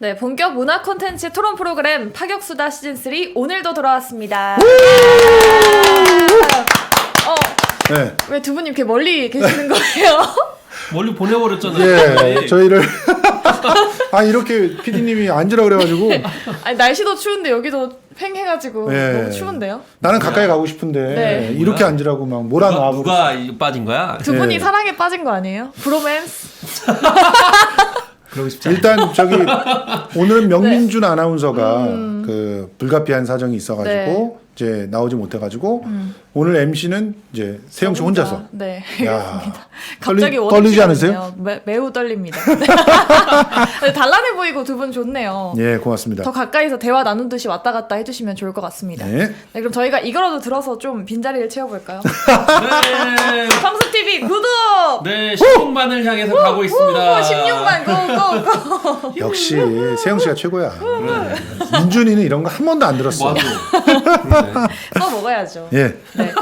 네, 본격 문화 콘텐츠 토론 프로그램 파격수다 시즌3 오늘도 돌아왔습니다. 네. 왜 두 분이 이렇게 멀리 계시는 거예요? 멀리 보내버렸잖아요. 예, 저희를 이렇게 PD님이 앉으라 그래가지고 아니, 날씨도 추운데 여기도 팽해가지고 예. 너무 추운데요? 나는 가까이 가고 싶은데 네. 이렇게 앉으라고 막 몰아놔. 누가 빠진 거야? 두 분이 예. 사랑에 빠진 거 아니에요? 브로맨스? 그러고 싶지 않아. 일단 저기 오늘은 명민준 아나운서가 그 불가피한 사정이 있어가지고 이제 나오지 못해가지고 오늘 MC는 이제 세영 씨 혼자서. 네, 야, 알겠습니다. 갑자기 떨리지 않으세요? 매우 떨립니다. 네, 단란해 보이고 두 분 좋네요. 예, 고맙습니다. 더 가까이서 대화 나눈 듯이 왔다 갔다 해주시면 좋을 것 같습니다. 네. 네, 그럼 저희가 이거라도 들어서 좀 빈자리를 채워볼까요? 네. 성수TV 구독! 네, 16만을 향해서 가고 있습니다. 16만 고고고! 역시 세영 씨가 최고야. 민준이는 이런 거 한 번도 안 들었어. 맞아. 써 먹어야죠. 예. 네.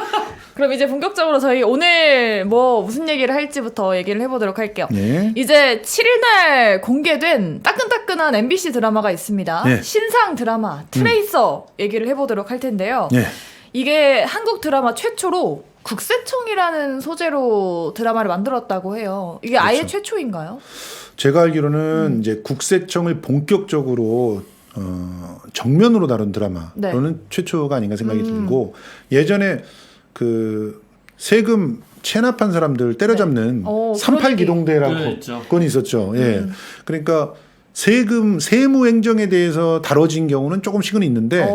그럼 이제 본격적으로 저희 오늘 뭐 무슨 얘기를 할지부터 얘기를 해보도록 할게요. 예. 이제 7일날 공개된 따끈따끈한 MBC 드라마가 있습니다. 예. 신상 드라마 트레이서 얘기를 해보도록 할 텐데요. 예. 이게 한국 드라마 최초로 국세청이라는 소재로 드라마를 만들었다고 해요. 이게 아예 그렇죠. 최초인가요? 제가 알기로는 이제 국세청을 본격적으로 정면으로 다룬 드라마로는 네. 최초가 아닌가 생각이 들고 예전에 그 세금 체납한 사람들 때려잡는 네. 38 기동대라고 네, 있죠. 건이 있었죠. 예. 그러니까 세무 행정에 대해서 다뤄진 경우는 조금씩은 있는데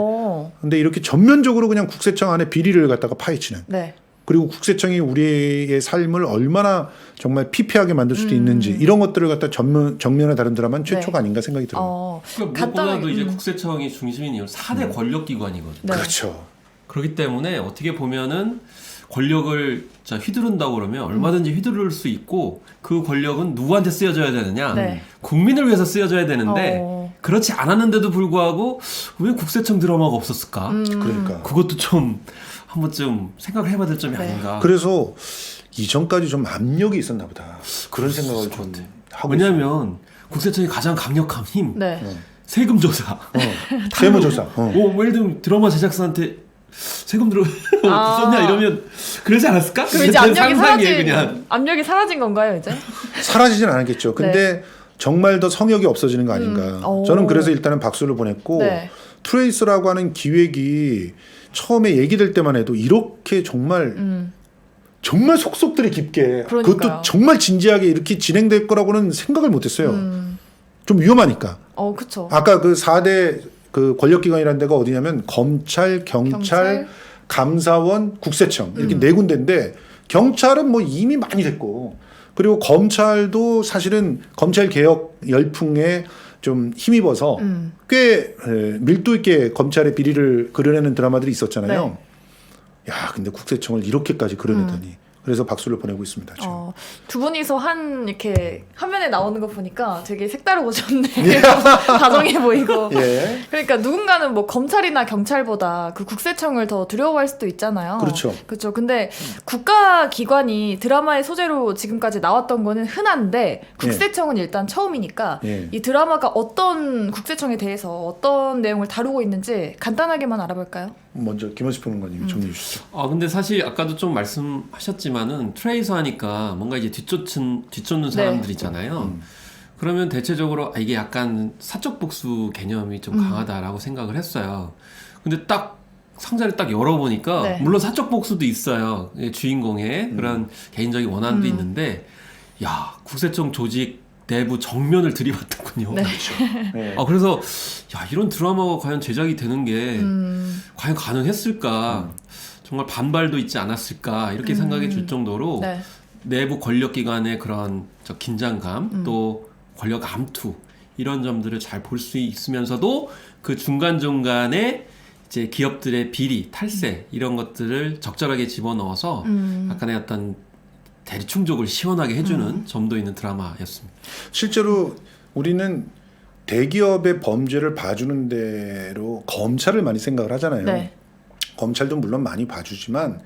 근데 이렇게 전면적으로 그냥 국세청 안에 비리를 갖다가 파헤치는 네. 그리고 국세청이 우리의 삶을 얼마나 정말 피폐하게 만들 수도 있는지 이런 것들을 갖다 정면에 다룬 드라마는 최초가 아닌가 생각이 들어요. 그러니까 무엇보다도 이제 국세청이 중심인 이유 4대 권력기관이거든요. 네. 그렇죠. 그렇기 때문에 어떻게 보면은 권력을 휘두른다고 그러면 얼마든지 휘두를 수 있고 그 권력은 누구한테 쓰여져야 되느냐? 네. 국민을 위해서 쓰여져야 되는데 그렇지 않았는데도 불구하고 왜 국세청 드라마가 없었을까? 그러니까. 그것도 좀 한 번쯤 생각을 해봐야 될 점이 네. 아닌가. 그래서 이전까지 좀 압력이 있었나 보다. 그런 생각을 좀 하고 왜냐하면 국세청의 가장 강력한 힘, 네. 세금 조사. 세무조사. 예를 들면 드라마 제작사한테 세금 썼냐 이러면 그러지 않았을까? 그럼 이제 압력이 상상이에요, 그냥. 압력이 사라진 건가요, 이제? 사라지진 않았겠죠. 근데 정말 더 성역이 없어지는 거 아닌가. 저는 그래서 일단은 박수를 보냈고 네. 트레이스라고 하는 기획이 처음에 얘기될 때만 해도 이렇게 정말 정말 속속들이 깊게 그러니까요. 그것도 정말 진지하게 이렇게 진행될 거라고는 생각을 못했어요. 좀 위험하니까. 그쵸. 아까 그 4대 그 권력기관이라는 데가 어디냐면 검찰, 경찰, 감사원, 국세청 이렇게 네 군데인데 경찰은 뭐 이미 많이 됐고 그리고 검찰도 사실은 검찰 개혁 열풍에 좀 힘입어서 꽤 밀도 있게 검찰의 비리를 그려내는 드라마들이 있었잖아요. 네. 야, 근데 국세청을 이렇게까지 그려내다니. 그래서 박수를 보내고 있습니다. 지금. 두 분이서 이렇게 화면에 나오는 거 보니까 되게 색다르고 좋네요. 다정해 보이고. 예. 그러니까 누군가는 뭐 검찰이나 경찰보다 그 국세청을 더 두려워할 수도 있잖아요. 그렇죠. 그렇죠. 근데 국가기관이 드라마의 소재로 지금까지 나왔던 거는 흔한데 국세청은 일단 처음이니까 예. 이 드라마가 어떤 국세청에 대해서 어떤 내용을 다루고 있는지 간단하게만 알아볼까요? 먼저 김원식 평론가님이 정리해 주시죠. 근데 사실 아까도 좀 말씀하셨지만은 트레이서 하니까 뭔가 이제 뒤쫓는 사람들이잖아요. 그러면 대체적으로 이게 약간 사적 복수 개념이 좀 강하다라고 생각을 했어요. 근데 딱 상자를 딱 열어보니까 네. 물론 사적 복수도 있어요. 주인공의 그런 개인적인 원한도 있는데 야 국세청 조직 내부 정면을 들이받더군요. 네. 네. 그래서 야 이런 드라마가 과연 제작이 되는 게 과연 가능했을까? 정말 반발도 있지 않았을까? 이렇게 생각이 들 정도로 네. 내부 권력기관의 그런 긴장감 또 권력 암투 이런 점들을 잘 볼 수 있으면서도 그 중간중간에 이제 기업들의 비리, 탈세 이런 것들을 적절하게 집어넣어서 약간의 어떤 대리 충족을 시원하게 해주는 점도 있는 드라마였습니다. 실제로 우리는 대기업의 범죄를 봐주는 대로 검찰을 많이 생각을 하잖아요. 네. 검찰도 물론 많이 봐주지만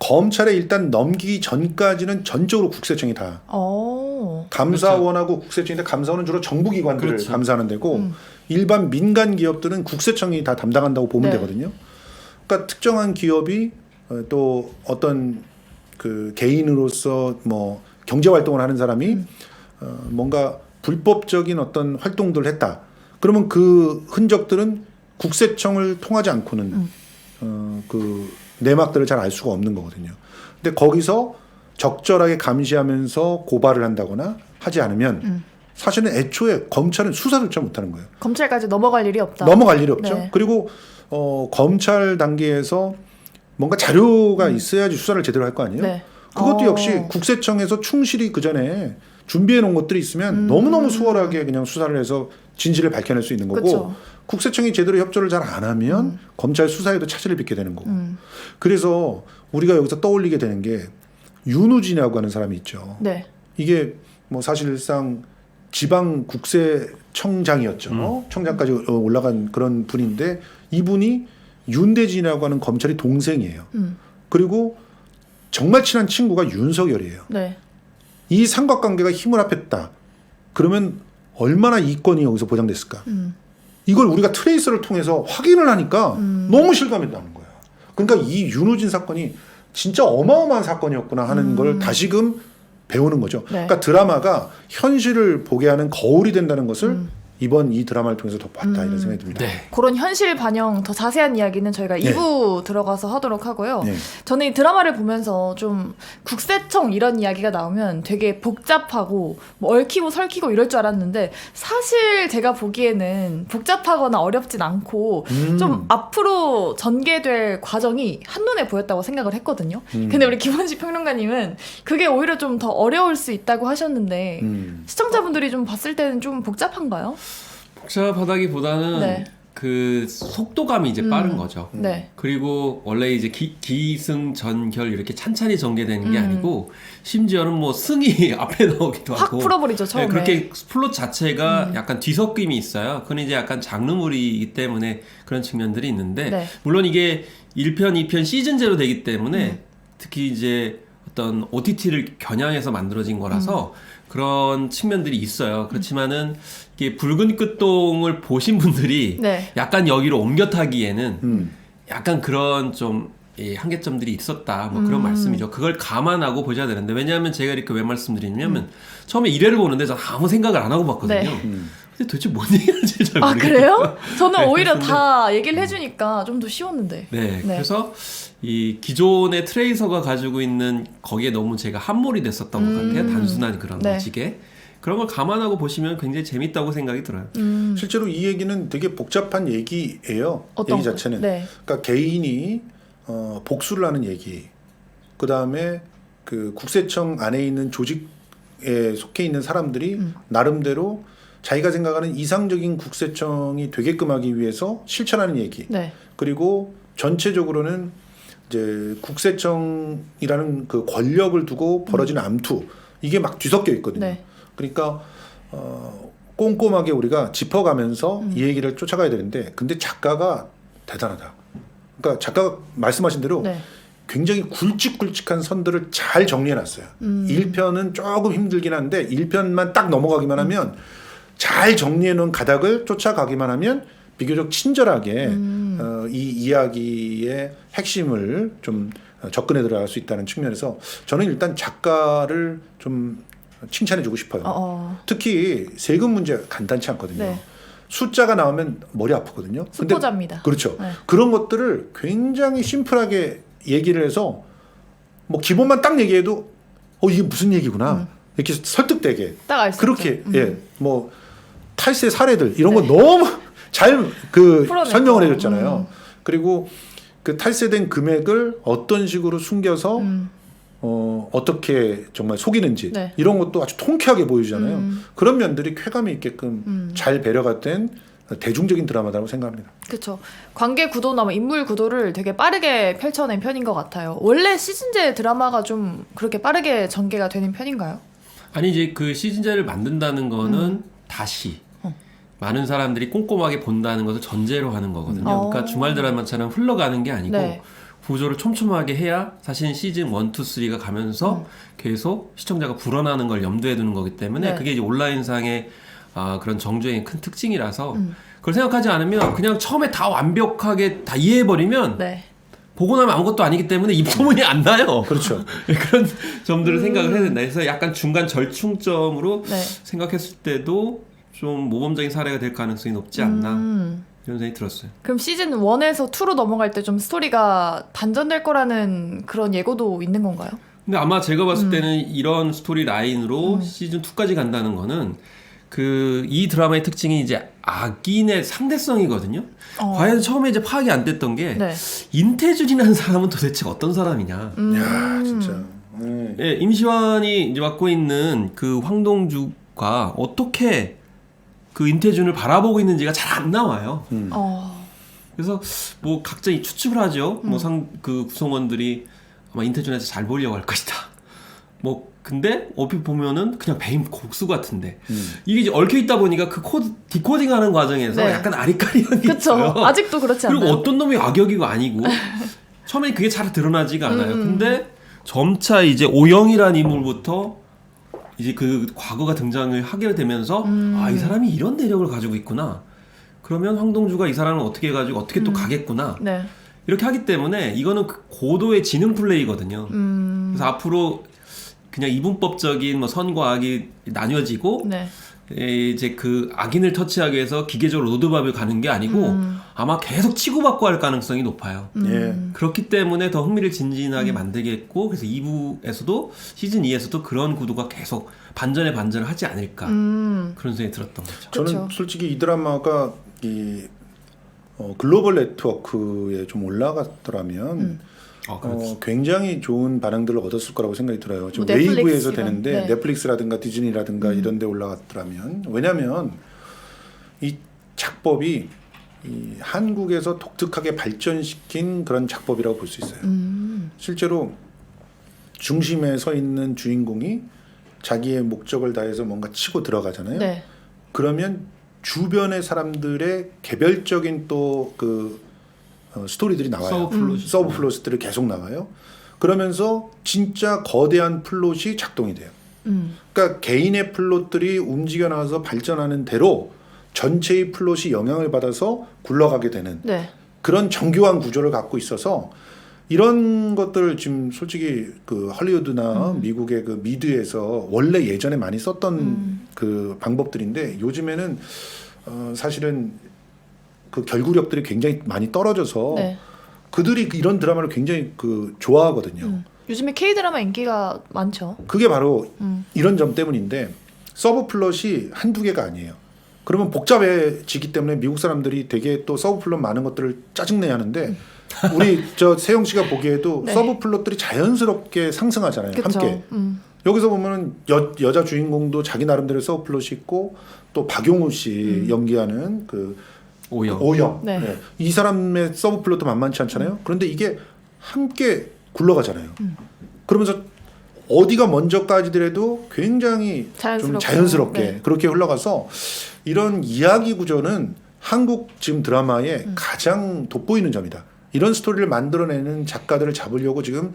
검찰에 일단 넘기기 전까지는 전적으로 국세청이 다 감사원하고 국세청인데 감사원은 주로 정부기관들을 그렇죠. 감사하는 데고 일반 민간 기업들은 국세청이 다 담당한다고 보면 네. 되거든요. 그러니까 특정한 기업이 또 어떤 그 개인으로서 뭐 경제 활동을 하는 사람이 뭔가 불법적인 어떤 활동들을 했다. 그러면 그 흔적들은 국세청을 통하지 않고는 그 내막들을 잘 알 수가 없는 거거든요. 근데 거기서 적절하게 감시하면서 고발을 한다거나 하지 않으면 사실은 애초에 검찰은 수사조차 못하는 거예요. 검찰까지 넘어갈 일이 없다. 넘어갈 일이 없죠. 네. 그리고 검찰 단계에서 뭔가 자료가 있어야지 수사를 제대로 할 거 아니에요. 네. 그것도 역시 국세청에서 충실히 그 전에 준비해 놓은 것들이 있으면 너무너무 수월하게 그냥 수사를 해서 진실을 밝혀낼 수 있는 거고 그쵸. 국세청이 제대로 협조를 잘 안 하면 검찰 수사에도 차질을 빚게 되는 거고 그래서 우리가 여기서 떠올리게 되는 게 윤우진이라고 하는 사람이 있죠. 네. 이게 뭐 사실상 지방 국세청장이었죠. 청장까지 올라간 그런 분인데 이분이 윤대진이라고 하는 검찰이 동생이에요. 그리고 정말 친한 친구가 윤석열이에요. 네. 이 삼각관계가 힘을 합했다. 그러면 얼마나 이권이 여기서 보장됐을까? 이걸 우리가 트레이서를 통해서 확인을 하니까 너무 실감이 나는 거야. 그러니까 이 윤우진 사건이 진짜 어마어마한 사건이었구나 하는 걸 다시금 배우는 거죠. 네. 그러니까 드라마가 현실을 보게 하는 거울이 된다는 것을 이번 이 드라마를 통해서 더 봤다 이런 생각이 듭니다. 네. 그런 현실 반영 더 자세한 이야기는 저희가 네. 2부 들어가서 하도록 하고요. 네. 저는 이 드라마를 보면서 좀 국세청 이런 이야기가 나오면 되게 복잡하고 뭐 얽히고 설키고 이럴 줄 알았는데 사실 제가 보기에는 복잡하거나 어렵진 않고 좀 앞으로 전개될 과정이 한눈에 보였다고 생각을 했거든요. 근데 우리 김원식 평론가님은 그게 오히려 좀 더 어려울 수 있다고 하셨는데 시청자분들이 좀 봤을 때는 좀 복잡한가요? 복잡하다기보다는 네. 그 속도감이 이제 빠른 거죠. 네. 그리고 원래 이제 기승전결 이렇게 찬찬히 전개되는 게 아니고 심지어는 뭐 승이 앞에 나오기도 확 하고 풀어버리죠, 처음에. 네, 그렇게 플롯 자체가 약간 뒤섞임이 있어요. 그건 이제 약간 장르물이기 때문에 그런 측면들이 있는데 네. 물론 이게 1편, 2편 시즌제로 되기 때문에 특히 이제 어떤 OTT를 겨냥해서 만들어진 거라서 그런 측면들이 있어요. 그렇지만은 이게 붉은 끝동을 보신 분들이 네. 약간 여기로 옮겨 타기에는 약간 그런 좀 한계점들이 있었다. 뭐 그런 말씀이죠. 그걸 감안하고 보셔야 되는데 왜냐하면 제가 이렇게 왜 말씀드리냐면 처음에 1회를 보는데 저는 아무 생각을 안 하고 봤거든요. 네. 근데 도대체 뭔 얘기하는지 잘 아 모르겠어요. 그래요? 저는 네, 오히려 그래서 다 얘기를 해주니까 좀 더 쉬웠는데. 네, 그래서 이 기존의 트레이서가 가지고 있는 거기에 너무 제가 함몰이 됐었던 것 같아요. 단순한 그런 네. 로직에. 그런 걸 감안하고 보시면 굉장히 재밌다고 생각이 들어요. 실제로 이 얘기는 되게 복잡한 얘기예요. 어떤 얘기 자체는. 네. 그러니까 개인이 복수를 하는 얘기. 그 다음에 그 국세청 안에 있는 조직에 속해 있는 사람들이 나름대로 자기가 생각하는 이상적인 국세청이 되게끔 하기 위해서 실천하는 얘기. 네. 그리고 전체적으로는 이제 국세청이라는 그 권력을 두고 벌어지는 암투 이게 막 뒤섞여 있거든요. 네. 그러니까 꼼꼼하게 우리가 짚어가면서 이 얘기를 쫓아가야 되는데 근데 작가가 대단하다. 그러니까 작가가 말씀하신 대로 네. 굉장히 굵직굵직한 선들을 잘 정리해놨어요. 1편은 조금 힘들긴 한데 1편만 딱 넘어가기만 하면 잘 정리해놓은 가닥을 쫓아가기만 하면 비교적 친절하게 이 이야기의 핵심을 좀 접근해 들어갈 수 있다는 측면에서 저는 일단 작가를 좀 칭찬해주고 싶어요. 특히 세금 문제 간단치 않거든요. 네. 숫자가 나오면 머리 아프거든요. 근데 수포자입니다. 그렇죠. 네. 그런 것들을 굉장히 심플하게 얘기를 해서 뭐 기본만 딱 얘기해도 이게 무슨 얘기구나 이렇게 설득되게 딱 알 수 그렇게 있죠. 예 뭐 탈세 사례들 이런 거 네. 너무 잘 그 풀어내죠. 설명을 해줬잖아요. 그리고 그 탈세된 금액을 어떤 식으로 숨겨서 어떻게 정말 속이는지 네. 이런 것도 아주 통쾌하게 보여주잖아요. 그런 면들이 쾌감이 있게끔 잘 배려가 된 대중적인 드라마라고 생각합니다. 그렇죠. 관계 구도나 뭐 인물 구도를 되게 빠르게 펼쳐낸 편인 것 같아요. 원래 시즌제 드라마가 좀 그렇게 빠르게 전개가 되는 편인가요? 아니 이제 그 시즌제를 만든다는 거는 다시 많은 사람들이 꼼꼼하게 본다는 것을 전제로 하는 거거든요. 그러니까 주말 드라마처럼 흘러가는 게 아니고 네. 구조를 촘촘하게 해야 사실 시즌 1, 2, 3가 가면서 계속 시청자가 불어나는 걸 염두에 두는 거기 때문에 네. 그게 이제 온라인상의 그런 정주행의 큰 특징이라서 그걸 생각하지 않으면 그냥 처음에 다 완벽하게 다 이해해버리면 네. 보고 나면 아무것도 아니기 때문에 입소문이 안 나요. 그렇죠. 그런 점들을 생각을 해야 된다. 그래서 약간 중간 절충점으로 네. 생각했을 때도 좀 모범적인 사례가 될 가능성이 높지 않나 이런 생각이 들었어요. 그럼 시즌 1에서 2로 넘어갈 때 좀 스토리가 반전될 거라는 그런 예고도 있는 건가요? 근데 아마 제가 봤을 때는 이런 스토리 라인으로 시즌 2까지 간다는 거는 이 드라마의 특징이 이제 악인의 상대성이거든요. 과연 처음에 이제 파악이 안 됐던 게 네. 인태준이라는 사람은 도대체 어떤 사람이냐. 야 진짜. 예, 임시완이 이제 맡고 있는 그 황동주가 어떻게 그 인태준을 바라보고 있는지가 잘 안 나와요. 그래서 뭐 각자 이 추측을 하죠. 그 구성원들이 아마 인태준한테 잘 보이려고 할 것이다. 뭐 근데 얼핏 보면은 그냥 배임 곡수 같은데 이게 이제 얽혀 있다 보니까 그 디코딩하는 과정에서 네. 약간 아리까리한 게 그쵸. 있어요. 아직도 그렇지 않나요? 그리고 어떤 놈이 악역이고 아니고 처음에 그게 잘 드러나지가 않아요. 근데 점차 이제 오영이라는 인물부터 이제 그 과거가 등장을 하게 되면서 이 사람이 이런 내력을 가지고 있구나. 그러면 황동주가 이 사람을 어떻게 해가지고 어떻게 또 가겠구나. 네. 이렇게 이렇게 하기 때문에 이거는 고도의 지능 플레이거든요. 그래서 앞으로 그냥 이분법적인 뭐 선과 악이 나뉘어지고 네. 이제 그 악인을 터치하기 위해서 기계적으로 로드밥을 가는 게 아니고 아마 계속 치고받고 할 가능성이 높아요. 예. 그렇기 때문에 더 흥미를 진진하게 만들겠고 그래서 2부에서도 시즌 2에서도 그런 구도가 계속 반전에 반전을 하지 않을까 그런 생각이 들었던 거죠. 저는 그쵸. 솔직히 이 드라마가 이 글로벌 네트워크에 좀 올라갔더라면 굉장히 좋은 반응들을 얻었을 거라고 생각이 들어요. 지금 뭐 넷플릭스 웨이브에서 이런, 되는데 네. 넷플릭스라든가 디즈니라든가 이런 데 올라갔더라면 왜냐하면 이 작법이 이 한국에서 독특하게 발전시킨 그런 작법이라고 볼 수 있어요. 실제로 중심에 서 있는 주인공이 자기의 목적을 다해서 뭔가 치고 들어가잖아요. 네. 그러면 주변의 사람들의 개별적인 또 그 스토리들이 나와요. 서브 플롯들이 계속 나와요. 그러면서 진짜 거대한 플롯이 작동이 돼요. 그러니까 개인의 플롯들이 움직여 나와서 발전하는 대로 전체의 플롯이 영향을 받아서 굴러가게 되는 네. 그런 정교한 구조를 갖고 있어서 이런 것들 지금 솔직히 그 할리우드나 미국의 그 미드에서 원래 예전에 많이 썼던 그 방법들인데 요즘에는 사실은 그 결구력들이 굉장히 많이 떨어져서 네. 그들이 이런 드라마를 굉장히 그 좋아하거든요. 요즘에 K-드라마 인기가 많죠. 그게 바로 이런 점 때문인데 서브 플롯이 한두 개가 아니에요. 그러면 복잡해지기 때문에 미국 사람들이 되게 또 서브 플롯 많은 것들을 짜증내 하는데 우리 저 세영 씨가 보기에도 네. 서브 플롯들이 자연스럽게 상승하잖아요. 그쵸. 함께. 여기서 보면은 여자 주인공도 자기 나름대로 서브 플롯이 있고 또 박용우 씨 연기하는 그 오영. 네. 네. 이 사람의 서브 플롯도 만만치 않잖아요. 그런데 이게 함께 굴러가잖아요. 그러면서 어디가 먼저까지더라도 굉장히 좀 자연스럽게 네. 그렇게 흘러가서 이런 이야기 구조는 한국 지금 드라마의 가장 돋보이는 점이다. 이런 스토리를 만들어내는 작가들을 잡으려고 지금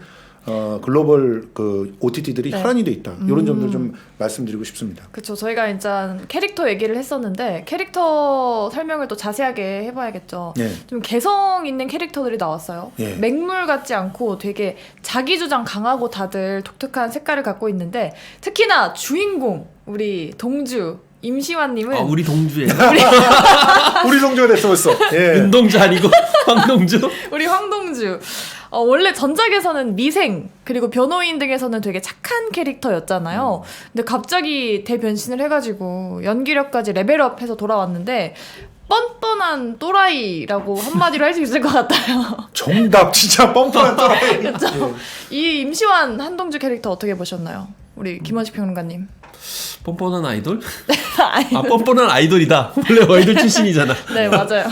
글로벌 그 OTT들이 네. 혈안이 돼 있다. 이런 점들 좀 말씀드리고 싶습니다. 그렇죠. 저희가 일단 캐릭터 얘기를 했었는데 캐릭터 설명을 또 자세하게 해봐야겠죠. 네. 좀 개성 있는 캐릭터들이 나왔어요. 예. 맹물 같지 않고 되게 자기 주장 강하고 다들 독특한 색깔을 갖고 있는데 특히나 주인공 우리 동주 임시완님은 우리 동주예요. 우리 동조가 됐어 벌써. 예. 윤동주 아니고 황동주. 우리 황동주 원래 전작에서는 미생 그리고 변호인 등에서는 되게 착한 캐릭터였잖아요. 근데 갑자기 대변신을 해가지고 연기력까지 레벨업해서 돌아왔는데 뻔뻔한 또라이라고 한마디로 할 수 있을 것 같아요. 정답 진짜 뻔뻔한 또라이. 그렇죠? 이 임시완 한동주 캐릭터 어떻게 보셨나요? 우리 김원식 평론가님. 뻔뻔한 아이돌? 뻔뻔한 아이돌이다. 원래 아이돌 출신이잖아. 네, 맞아요.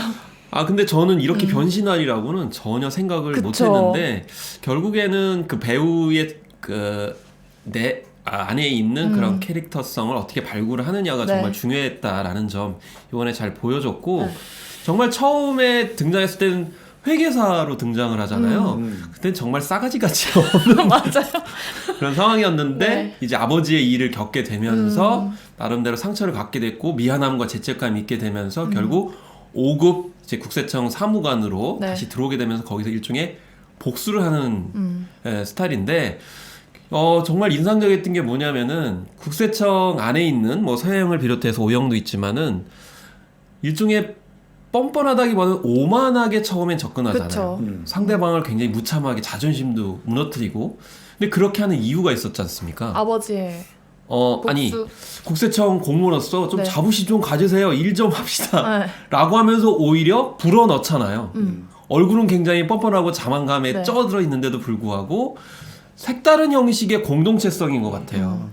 근데 저는 이렇게 변신하리라고는 전혀 생각을 그쵸. 못했는데 결국에는 그 배우의 내 안에 있는 그런 캐릭터성을 어떻게 발굴을 하느냐가 네. 정말 중요했다라는 점 이번에 잘 보여줬고 정말 처음에 등장했을 때는 회계사로 등장을 하잖아요. 그땐 정말 싸가지 같이 없는 맞아요. 그런 상황이었는데 네. 이제 아버지의 일을 겪게 되면서 나름대로 상처를 갖게 됐고 미안함과 죄책감이 있게 되면서 결국 5급 이제 국세청 사무관으로 네. 다시 들어오게 되면서 거기서 일종의 복수를 하는 스타일인데 정말 인상적이었던 게 뭐냐면은 국세청 안에 있는 뭐 서혜영을 비롯해서 오영도 있지만은 일종의 뻔뻔하다기보다는 오만하게 처음엔 접근하잖아요. 그쵸. 상대방을 굉장히 무참하게 자존심도 무너뜨리고 근데 그렇게 하는 이유가 있었지 않습니까? 아버지의 아니 복수. 국세청 공무원으로서 좀 네. 자부심 좀 가지세요. 일 좀 합시다. 네. 라고 하면서 오히려 불어넣잖아요. 얼굴은 굉장히 뻔뻔하고 자만감에 네. 쪄들어 있는데도 불구하고 색다른 형식의 공동체성인 것 같아요.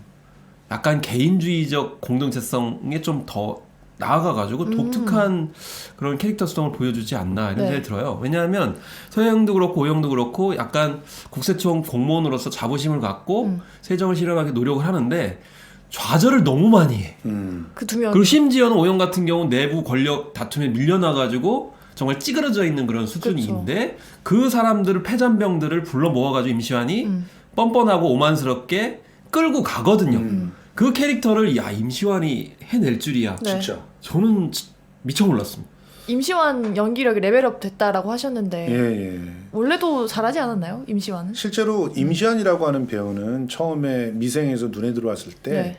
약간 개인주의적 공동체성에 좀 더 나아가가지고 독특한 그런 캐릭터성을 보여주지 않나 이런 네. 생각이 들어요. 왜냐하면 서영도 그렇고 오영도 그렇고 약간 국세청 공무원으로서 자부심을 갖고 세정을 실현하기 노력을 하는데 좌절을 너무 많이 해. 그 두 명. 그리고 심지어는 오영 같은 경우 내부 권력 다툼에 밀려나가지고 정말 찌그러져 있는 그런 수준인데 그 사람들을 패잔병들을 불러 모아가지고 임시완이 뻔뻔하고 오만스럽게 끌고 가거든요. 그 캐릭터를 야 임시완이 해낼 줄이야. 네. 진짜. 저는 미처 몰랐습니다. 임시완 연기력이 레벨업 됐다라고 하셨는데 예. 원래도 잘하지 않았나요? 임시완은? 실제로 임시완이라고 하는 배우는 처음에 미생에서 눈에 들어왔을 때 네.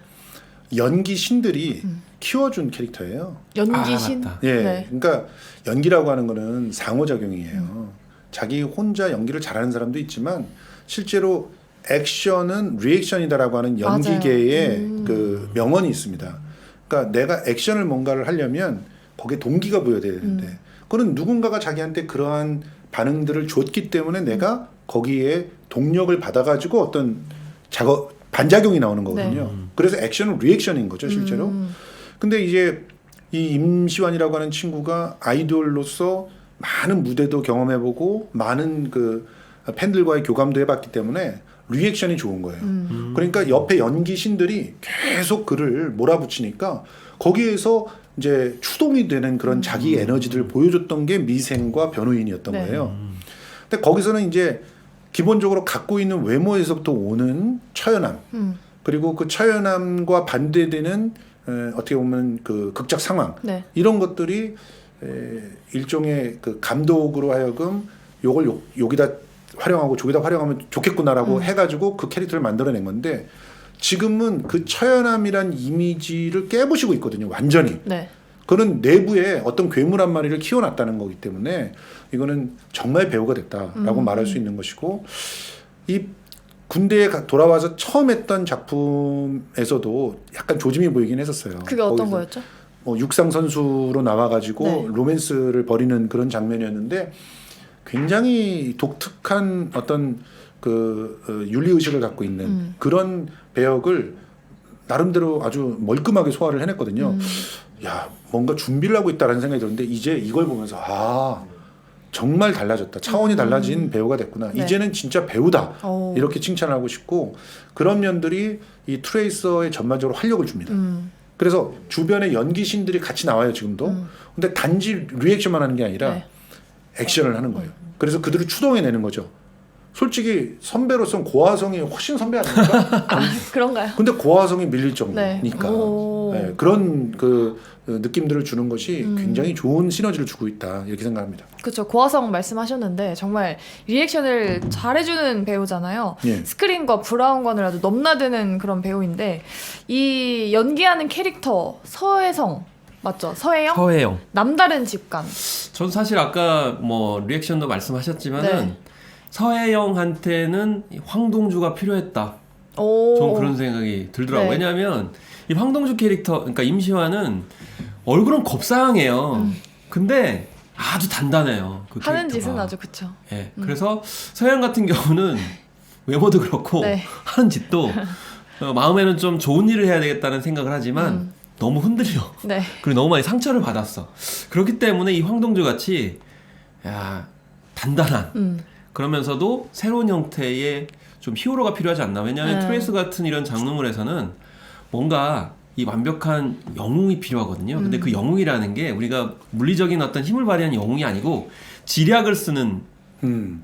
연기 신들이 키워준 캐릭터예요. 연기신. 맞다. 예. 네. 그러니까 연기라고 하는 거는 상호작용이에요. 자기 혼자 연기를 잘하는 사람도 있지만 실제로 액션은 리액션이다라고 하는 연기계의 그 명언이 있습니다. 그러니까 내가 액션을 뭔가를 하려면 거기에 동기가 보여야 되는데 그거는 누군가가 자기한테 그러한 반응들을 줬기 때문에 내가 거기에 동력을 받아가지고 어떤 작업 반작용이 나오는 거거든요. 그래서 액션은 리액션인 거죠, 실제로. 근데 이제 이 임시완이라고 하는 친구가 아이돌로서 많은 무대도 경험해보고 많은 그 팬들과의 교감도 해봤기 때문에 리액션이 좋은 거예요. 그러니까 옆에 연기신들이 계속 그를 몰아붙이니까 거기에서 이제 추동이 되는 그런 자기 에너지들을 보여줬던 게 미생과 변호인이었던 네. 거예요. 근데 거기서는 이제 기본적으로 갖고 있는 외모에서부터 오는 처연함, 그리고 그 처연함과 반대되는 어떻게 보면 그 극작 상황 네. 이런 것들이 일종의 그 감독으로 하여금 요걸 여기다 활용하고 저기다 활용하면 좋겠구나라고 해가지고 그 캐릭터를 만들어낸 건데 지금은 그 처연함이란 이미지를 깨부시고 있거든요. 완전히. 네. 그는 내부에 어떤 괴물 한 마리를 키워놨다는 거기 때문에 이거는 정말 배우가 됐다라고 말할 수 있는 것이고 이 군대에 돌아와서 처음 했던 작품에서도 약간 조짐이 보이긴 했었어요. 그게 어떤 거기서 거였죠? 육상 선수로 나와가지고 네. 로맨스를 벌이는 그런 장면이었는데 굉장히 독특한 어떤 그 윤리 의식을 갖고 있는 그런 배역을 나름대로 아주 멀끔하게 소화를 해냈거든요. 야 뭔가 준비를 하고 있다라는 생각이 들었는데 이제 이걸 보면서 정말 달라졌다. 차원이 달라진 배우가 됐구나. 네. 이제는 진짜 배우다. 오. 이렇게 칭찬을 하고 싶고 그런 면들이 이 트레이서에 전반적으로 활력을 줍니다. 그래서 주변에 연기신들이 같이 나와요 지금도. 근데 단지 리액션만 하는 게 아니라 네. 액션을 하는 거예요. 그래서 그들을 추동해내는 거죠. 솔직히 선배로서는 고화성이 훨씬 선배 아닙니까? 그런가요? 근데 고화성이 밀릴 네. 정도니까 오. 네, 그런 그 느낌들을 주는 것이 굉장히 좋은 시너지를 주고 있다 이렇게 생각합니다. 그렇죠. 고화성 말씀하셨는데 정말 리액션을 잘해주는 배우잖아요. 예. 스크린과 브라운관을 아주 넘나드는 그런 배우인데 이 연기하는 캐릭터 서혜성 맞죠? 서혜영? 서혜영. 남다른 직관. 전 사실 아까 뭐 리액션도 말씀하셨지만은 네. 서혜영한테는 황동주가 필요했다. 오. 전 그런 생각이 들더라고요. 네. 왜냐하면 이 황동주 캐릭터, 그러니까 임시완은 얼굴은 겁상해요. 근데 아주 단단해요. 그 하는 캐릭터가. 짓은 아주 그쵸. 예. 그래서 서혜영 같은 경우는 외모도 그렇고 네. 하는 짓도 마음에는 좀 좋은 일을 해야 되겠다는 생각을 하지만 너무 흔들려. 네. 그리고 너무 많이 상처를 받았어. 그렇기 때문에 이 황동주 같이 단단한 그러면서도 새로운 형태의 좀 히어로가 필요하지 않나. 왜냐하면 트레이스 같은 이런 장르물에서는 뭔가 이 완벽한 영웅이 필요하거든요. 근데 그 영웅이라는 게 우리가 물리적인 어떤 힘을 발휘하는 영웅이 아니고 지략을 쓰는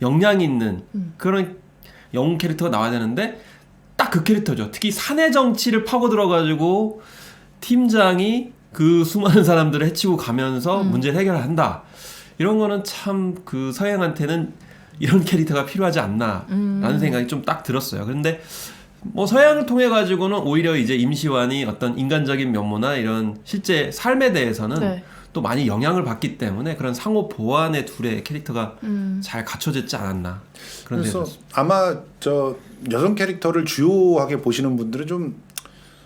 역량이 있는 그런 영웅 캐릭터가 나와야 되는데 딱 그 캐릭터죠. 특히 사내 정치를 파고 들어가지고 팀장이 그 수많은 사람들을 해치고 가면서 문제를 해결한다. 이런 거는 참 그 서양한테는 이런 캐릭터가 필요하지 않나라는 생각이 좀 딱 들었어요. 그런데 뭐 서양을 통해 가지고는 오히려 이제 임시완이 어떤 인간적인 면모나 이런 실제 삶에 대해서는 네. 또 많이 영향을 받기 때문에 그런 상호 보완의 둘의 캐릭터가 잘 갖춰졌지 않았나 그런 그래서 생각이 아마 저 여성 캐릭터를 주요하게 보시는 분들은 좀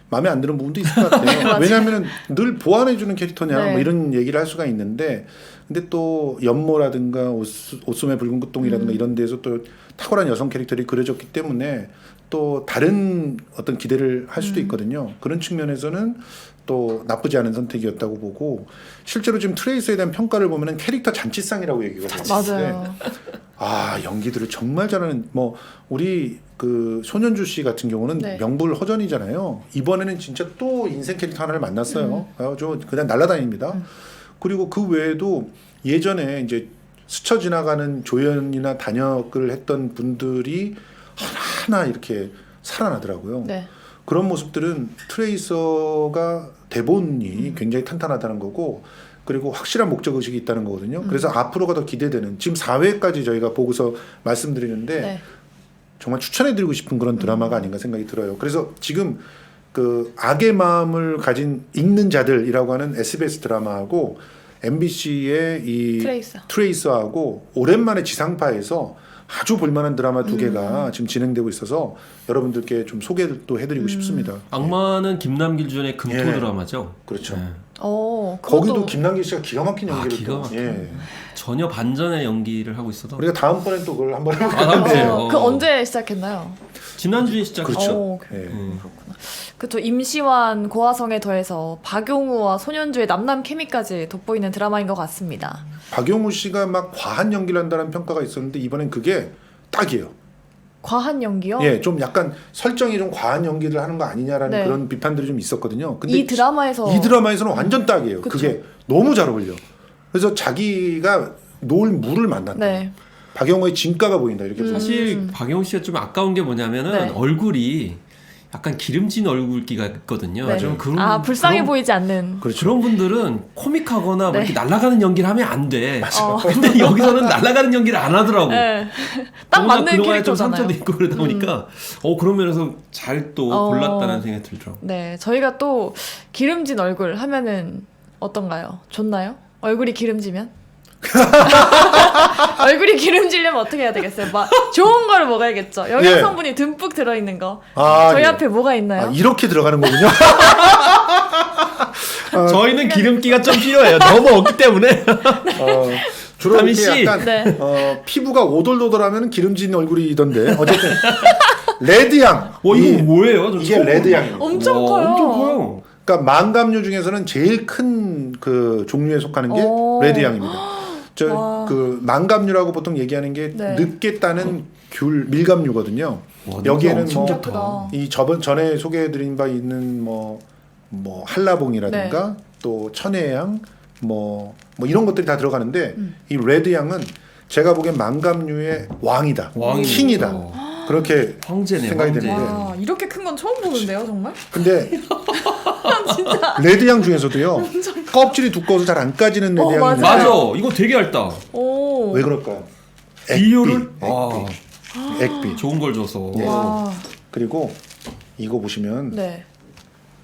마음에 안 드는 부분도 있을 것 같아요. 왜냐하면 늘 보완해주는 캐릭터냐 네. 뭐 이런 얘기를 할 수가 있는데 근데 또 연모라든가 옷소매 붉은 꽃동이라든가 이런 데서 또 탁월한 여성 캐릭터들이 그려졌기 때문에 또 다른 어떤 기대를 할 수도 있거든요. 그런 측면에서는 또 나쁘지 않은 선택이었다고 보고 실제로 지금 트레이서에 대한 평가를 보면은 캐릭터 잔치상이라고 얘기가 되는데 맞아요. 아 연기들을 정말 잘하는 뭐 우리 그 손현주 씨 같은 경우는 네. 명불허전이잖아요. 이번에는 진짜 또 인생 캐릭터 하나를 만났어요. 저 그냥 날아다닙니다. 그리고 그 외에도 예전에 이제 스쳐 지나가는 조연이나 단역을 했던 분들이 하나하나 이렇게 살아나더라고요. 네. 그런 모습들은 트레이서가 대본이 굉장히 탄탄하다는 거고 그리고 확실한 목적 의식이 있다는 거거든요. 그래서 앞으로가 더 기대되는 지금 4회까지 저희가 보고서 말씀드리는데 네. 정말 추천해드리고 싶은 그런 드라마가 아닌가 생각이 들어요. 그래서 지금 그 악의 마음을 가진 읽는 자들이라고 하는 SBS 드라마하고 MBC의 이 트레이서하고 오랜만에 지상파에서 아주 볼만한 드라마 두 개가 지금 진행되고 있어서 여러분들께 좀 소개를 또 해드리고 싶습니다. 악마는 김남길 주연의 금토 예. 드라마죠. 그렇죠. 예. 거기도 김남길 씨가 기가 막힌 아, 연기를 기가 또, 막혀. 예. 전혀 반전의 연기를 하고 있어서 우리가 다음번에 또 그걸 한번 해볼까요? 아, 다음 주에요. 그 언제 시작했나요? 지난주에 시작했죠. 그렇죠. 그- 예. 그쵸. 임시완 고화성에 더해서 박용우와 손현주의 남남 케미까지 돋보이는 드라마인 것 같습니다. 박용우 씨가 막 과한 연기를 한다는 평가가 있었는데 이번엔 그게 딱이에요. 과한 연기요? 예, 좀 약간 설정이 좀 과한 연기를 하는 거 아니냐라는 네. 그런 비판들이 좀 있었거든요. 근데 이 드라마에서 이 드라마에서는 완전 딱이에요. 그쵸. 그게 너무 잘 어울려. 그래서 자기가 놓을 물을 만났다. 네. 박용우의 진가가 보인다 이렇게 보면. 사실 박영우 씨가 좀 아까운 게 뭐냐면은 네. 얼굴이 약간 기름진 얼굴기가 있거든요. 네. 좀 그런 아 불쌍해 그런, 보이지 않는. 그런 분들은 코믹하거나 뭐 네. 이렇게 날아가는 연기를 하면 안 돼. 어. 근데 여기서는 날아가는 연기를 안 하더라고. 네. 딱 더구나 맞는 그동안에 좀 캐릭터잖아요. 상처도 있고 그러다 보니까 그런 면에서 잘 또 어. 골랐다는 생각이 들더라고. 네, 저희가 또 기름진 얼굴 하면은 어떤가요? 좋나요? 얼굴이 기름지면? 얼굴이 기름지려면 어떻게 해야 되겠어요? 막 좋은 걸 먹어야겠죠. 영양 예. 성분이 듬뿍 들어있는 거. 아, 저희 예. 앞에 뭐가 있나요? 아, 이렇게 들어가는 거군요. 저희는 기름기가 좀 필요해요. 너무 없기 때문에. 주로 다민 이렇게 씨. 약간 네. 피부가 오돌도돌하면 기름진 얼굴이던데 어쨌든 레드양. 이거 뭐예요? 저 이게 처음 레드양입니다. 엄청 와, 커요. 엄청 커요. 그러니까 망감류 중에서는 제일 큰 그 종류에 속하는 게 오. 레드양입니다. 저 와. 그 망감류라고 보통 얘기하는 게 네. 늦게 따는 귤 밀감류거든요. 와, 여기에는 엄청 뭐 좋다. 이 전에 소개해드린 바 있는 뭐 한라봉이라든가 또 천혜향 뭐 이런 것들이 다 들어가는데 이 레드향은 제가 보기엔 망감류의 왕이다, 왕이네. 킹이다. 그렇게 황제네. 생각이 황제. 되는데. 와, 이렇게 큰 건 처음 보는데요, 정말? 근데 진짜. 레드향 중에서도요 껍질이 두꺼워서 잘 안 까지는 레드향이 맞아요. 있는데 맞아. 이거 되게 얇다. 오. 왜 그럴까요? 비율을 액비. 좋은 걸 줘서. 네. 와. 그리고 이거 보시면 네.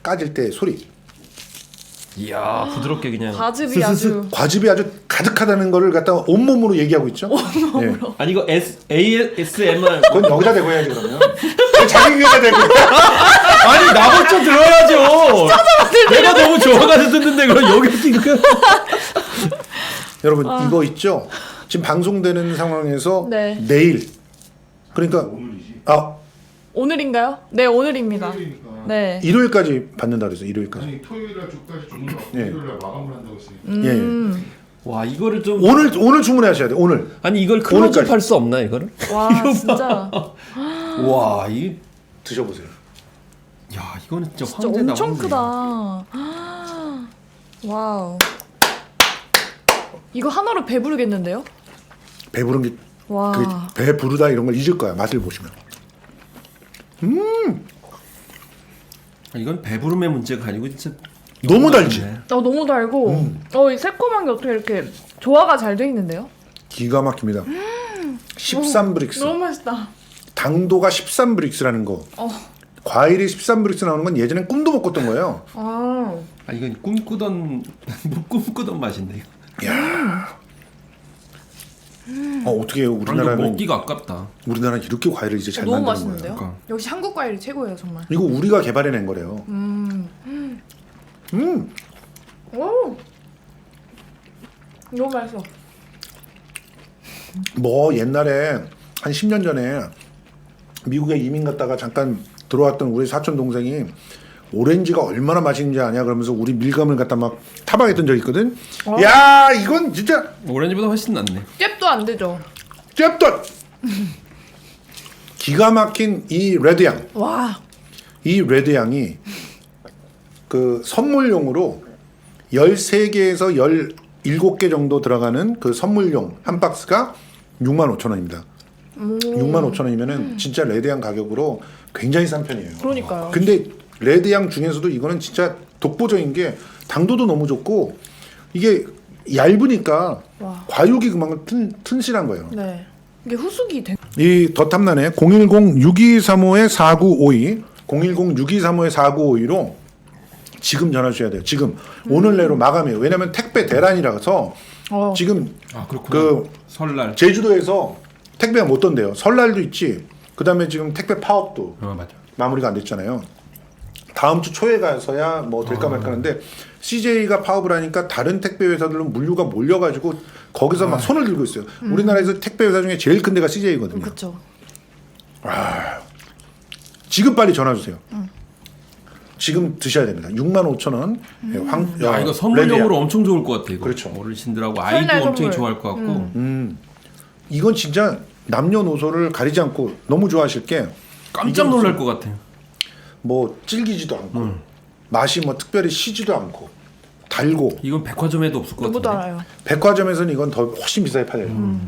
까질 때 소리 이야, 부드럽게 그냥. 과즙이 아주. 과즙이 아주 가득하다는 거를 갖다가 온몸으로 얘기하고 있죠. 네. 아니 이거 ASMR. 그건 여기다 대고 해야지 그러면. 왜 자기 귀에다 대고. 아니 나부터 들어야죠. 내가 너무 좋아가지고 듣는데 그럼 여기 끼고. 여러분 이거 있죠. 지금 방송되는 상황에서 네. 내일 그러니까 오늘인가요? 네, 오늘입니다. 네. 일요일까지 받는다 그래서 일요일까지. 아니 토요일날 주까지 주는 거 예. 토요일날 마감을 한다고 했으니까 예. 와 이거를 좀. 오늘 주문하셔야 돼. 오늘. 아니 이걸 오늘까지. 클로즈업 할 수 없나 이거를? 와, 진짜. 와 이. 드셔보세요. 야 이거는 진짜, 진짜 황제다. 엄청 황제. 크다. 와우. 이거 하나로 배부르겠는데요? 배부른 게 와. 배 부르다 이런 걸 잊을 거야. 맛을 보시면. 이건 배부름의 문제가 아니고 진짜 너무 달지. 네. 너무 달고, 이 새콤한 게 어떻게 이렇게 조화가 잘 돼 있는데요? 기가 막힙니다. 13브릭스. 너무 맛있다. 당도가 13브릭스라는 거. 과일이 13브릭스 나오는 건 예전엔 꿈도 못 꿨던 거예요. 아 이건 꿈꾸던 꿈꾸던 맛인데. 어떻게 해요? 이거 우리나라는 먹기가 아깝다. 우리나라는 이렇게 과일을 이제 잘 너무 만드는 맛있는데요? 거예요. 그러니까. 역시 한국 과일이 최고예요, 정말. 이거 우리가 개발해낸 거래요. 오. 너무 맛있어. 뭐 옛날에 한 10년 전에 미국에 이민 갔다가 잠깐 들어왔던 우리 사촌 동생이 오렌지가 얼마나 맛있는지 아냐 그러면서 우리 밀감을 갖다 막 타박했던 적이 있거든. 야 이건 진짜 오렌지보다 훨씬 낫네. 잽도 안 되죠. 잽덧 기가 막힌 이 레드향. 와. 이 레드향이 그 선물용으로 13개에서 17개 정도 들어가는 그 선물용 한 박스가 65,000원입니다. 65,000원이면은 진짜 레드향 가격으로 굉장히 싼 편이에요. 그러니까요. 근데 레드향 중에서도 이거는 진짜 독보적인 게 당도도 너무 좋고 이게 얇으니까 와. 과육이 그만큼 튼실한 거예요. 네. 이게 후숙이 돼. 이 더탐란에 010-6235-4952 010-6235-4952로 지금 전화 주셔야 돼요. 지금 오늘 내로 마감이에요. 왜냐면 택배 대란이라서 지금 아 그렇구나. 그 설날. 제주도에서 택배가 못 돈대요. 설날도 있지. 그다음에 지금 택배 파업도 맞아. 마무리가 안 됐잖아요. 다음 주 초에 가서야 뭐 될까 말까 하는데 CJ가 파업을 하니까 다른 택배 회사들은 물류가 몰려가지고 거기서 막 손을 들고 있어요. 우리나라에서 택배 회사 중에 제일 큰 데가 CJ거든요. 그렇죠. 지금 빨리 전화 주세요. 지금 드셔야 됩니다. 65,000원. 야 이거 선물용으로 엄청 좋을 것 같아. 이거. 그렇죠. 어르신들하고 아이도 설날 엄청 선물. 좋아할 것 같고. 이건 진짜 남녀노소를 가리지 않고 너무 좋아하실 게 깜짝 놀랄 것 같아. 뭐 질기지도 않고 맛이 뭐 특별히 시지도 않고 달고 이건 백화점에도 없을 것 너무 같은데. 달아요. 백화점에서는 이건 더 훨씬 비싸게 팔려요.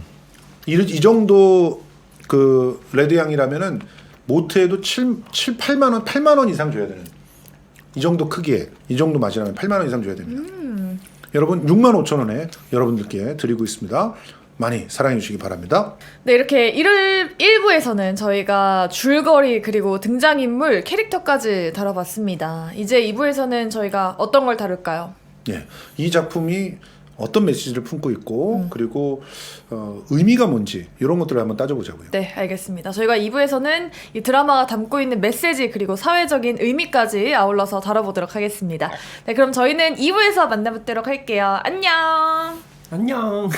이 정도 그 레드향이라면은 못해도 8만 원, 8만 원 이상 줘야 되는 이 정도 크기에 이 정도 맛이라면 8만 원 이상 줘야 됩니다. 여러분 65,000원에 여러분들께 드리고 있습니다. 많이 사랑해 주시기 바랍니다. 네, 이렇게 1부에서는 저희가 줄거리 그리고 등장인물, 캐릭터까지 다뤄봤습니다. 이제 2부에서는 저희가 어떤 걸 다룰까요? 예, 이 작품이 어떤 메시지를 품고 있고 그리고 의미가 뭔지 이런 것들을 한번 따져보자고요. 네, 알겠습니다. 저희가 2부에서는 이 드라마가 담고 있는 메시지 그리고 사회적인 의미까지 아울러서 다뤄보도록 하겠습니다. 네, 그럼 저희는 2부에서 만나뵙도록 할게요. 안녕! 안녕.